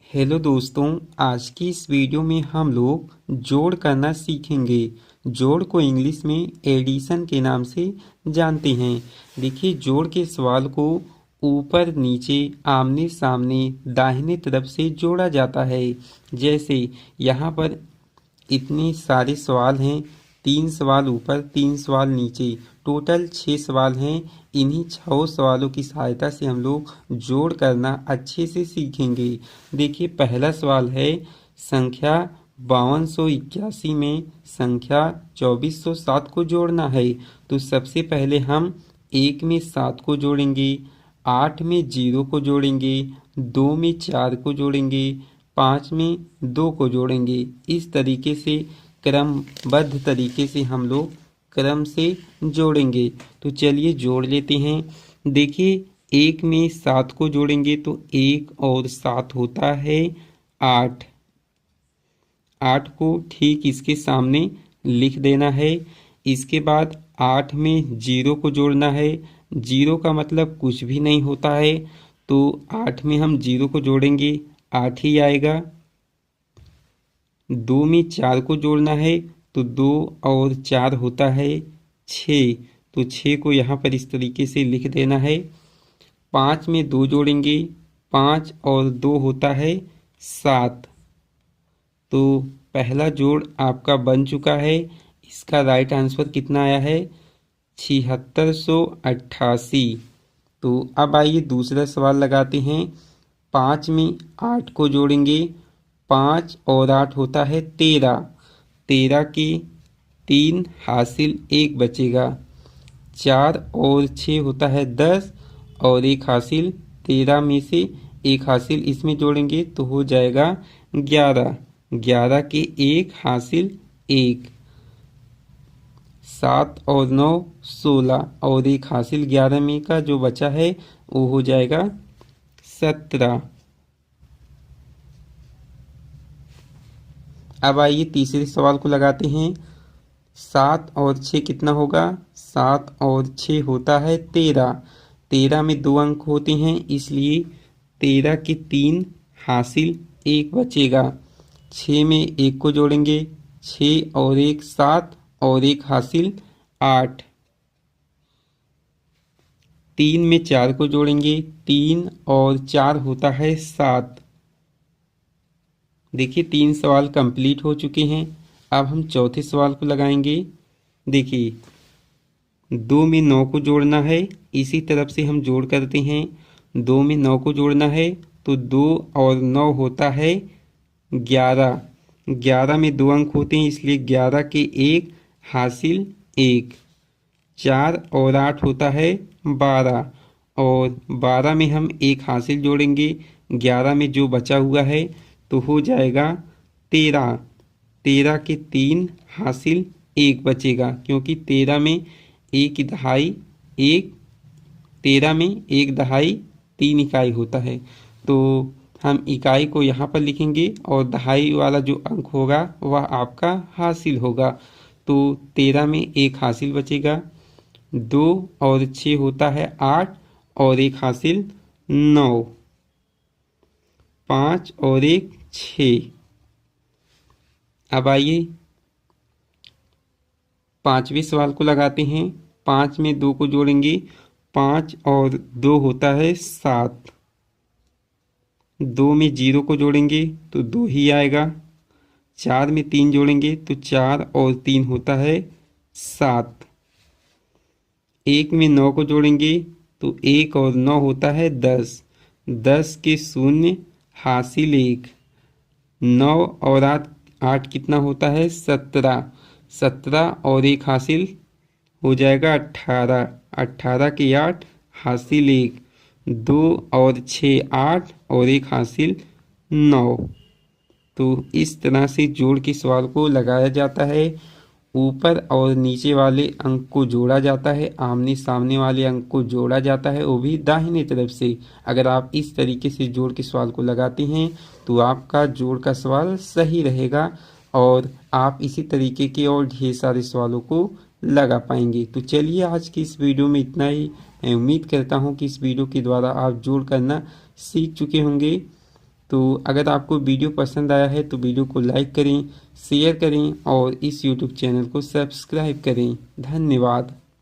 Hello दोस्तों, आज की इस वीडियो में हम लोग जोड़ करना सीखेंगे। जोड़ को इंग्लिश में एडिशन के नाम से जानते हैं। देखिए, जोड़ के सवाल को ऊपर नीचे आमने सामने दाहिने तरफ से जोड़ा जाता है। जैसे यहाँ पर इतने सारे सवाल हैं, 3 सवाल ऊपर 3 सवाल नीचे, टोटल 6 सवाल हैं। इन्हीं 6 सवालों की सहायता से हम लोग जोड़ करना अच्छे से सीखेंगे। देखिए, पहला सवाल है, संख्या 5281 में संख्या 2407 को जोड़ना है। तो सबसे पहले हम 1 में 7 को जोड़ेंगे, 8 में 0 को जोड़ेंगे, 2 में 4 को जोड़ेंगे, 5 में 2 को जोड़ेंगे। इस तरीके से क्रमबद्ध तरीके से हम लोग क्रम से जोड़ेंगे। तो चलिए जोड़ लेते हैं। देखिए, 1 में 7 को जोड़ेंगे तो 1 और 7 होता है 8। 8 को ठीक इसके सामने लिख देना है। इसके बाद 8 में 0 को जोड़ना है। 0 का मतलब कुछ भी नहीं होता है, तो 8 में हम 0 को जोड़ेंगे, 8 ही आएगा। 2 में 4 को जोड़ना है तो 2 और 4 होता है 6, तो 6 को यहाँ पर इस तरीके से लिख देना है। 5 में 2 जोड़ेंगे, 5 और 2 होता है 7। तो पहला जोड़ आपका बन चुका है। इसका राइट आंसर कितना आया है? 7688। तो अब आइए दूसरा सवाल लगाते हैं। 5 में 8 को जोड़ेंगे, 5 और 8 होता है 13। 13 के 3 हासिल 1 बचेगा। 4 और 6 होता है 10 और 1 हासिल, 13 में से 1 हासिल इसमें जोड़ेंगे तो हो जाएगा 11। 11 के 1 हासिल 1। 7 और 9 16 और 1 हासिल, 11 में का जो बचा है वो हो जाएगा 17। अब आइए तीसरे सवाल को लगाते हैं। 7 और 6 कितना होगा? 7 और 6 होता है 13। 13 में 2 अंक होते हैं, इसलिए 13 के 3 हासिल 1 बचेगा। 6 में 1 को जोड़ेंगे, 6 और 1 7 और 1 हासिल 8। 3 में 4 को जोड़ेंगे, 3 और 4 होता है 7। देखिए, 3 सवाल कंप्लीट हो चुके हैं। अब हम चौथे सवाल को लगाएंगे। देखिए, 2 में 9 को जोड़ना है, इसी तरफ से हम जोड़ करते हैं। 2 में 9 को जोड़ना है तो 2 और 9 होता है 11। 11 में 2 अंक होते हैं, इसलिए 11 के 1 हासिल 1। 4 और 8 होता है 12 और 12 में हम 1 हासिल जोड़ेंगे। 11 में जो बचा हुआ है तो हो जाएगा 13। 13 के 3 हासिल 1 बचेगा, क्योंकि 13 में 1 दहाई 1, 13 में 1 दहाई 3 इकाई होता है। तो हम इकाई को यहाँ पर लिखेंगे और दहाई वाला जो अंक होगा वह आपका हासिल होगा। तो 13 में 1 हासिल बचेगा। 2 और 6 होता है 8 और 1 हासिल 9। 5 और 1 6। अब आइए पांचवें सवाल को लगाते हैं। 5 में 2 को जोड़ेंगे, 5 और 2 होता है 7। 2 में 0 को जोड़ेंगे तो 2 ही आएगा। 4 में 3 जोड़ेंगे तो 4 और 3 होता है 7। 1 में 9 को जोड़ेंगे तो 1 और 9 होता है 10। 10 के 0 हासिल 1। 9 और 8 कितना होता है? 17। 17 और 1 हासिल हो जाएगा 18। 18 के 8 हासिल 1। 2 और 6 8 और 1 हासिल 9। तो इस तरह से जोड़ के सवाल को लगाया जाता है। ऊपर और नीचे वाले अंक को जोड़ा जाता है, आमने सामने वाले अंक को जोड़ा जाता है, वो भी दाहिने तरफ से। अगर आप इस तरीके से जोड़ के सवाल को लगाते हैं तो आपका जोड़ का सवाल सही रहेगा और आप इसी तरीके के और ढेर सारे सवालों को लगा पाएंगे। तो चलिए, आज की इस वीडियो में इतना ही। मैं उम्मीद करता हूँ कि इस वीडियो के द्वारा आप जोड़ करना सीख चुके होंगे। तो अगर आपको वीडियो पसंद आया है तो वीडियो को लाइक करें, शेयर करें और इस यूट्यूब चैनल को सब्सक्राइब करें। धन्यवाद।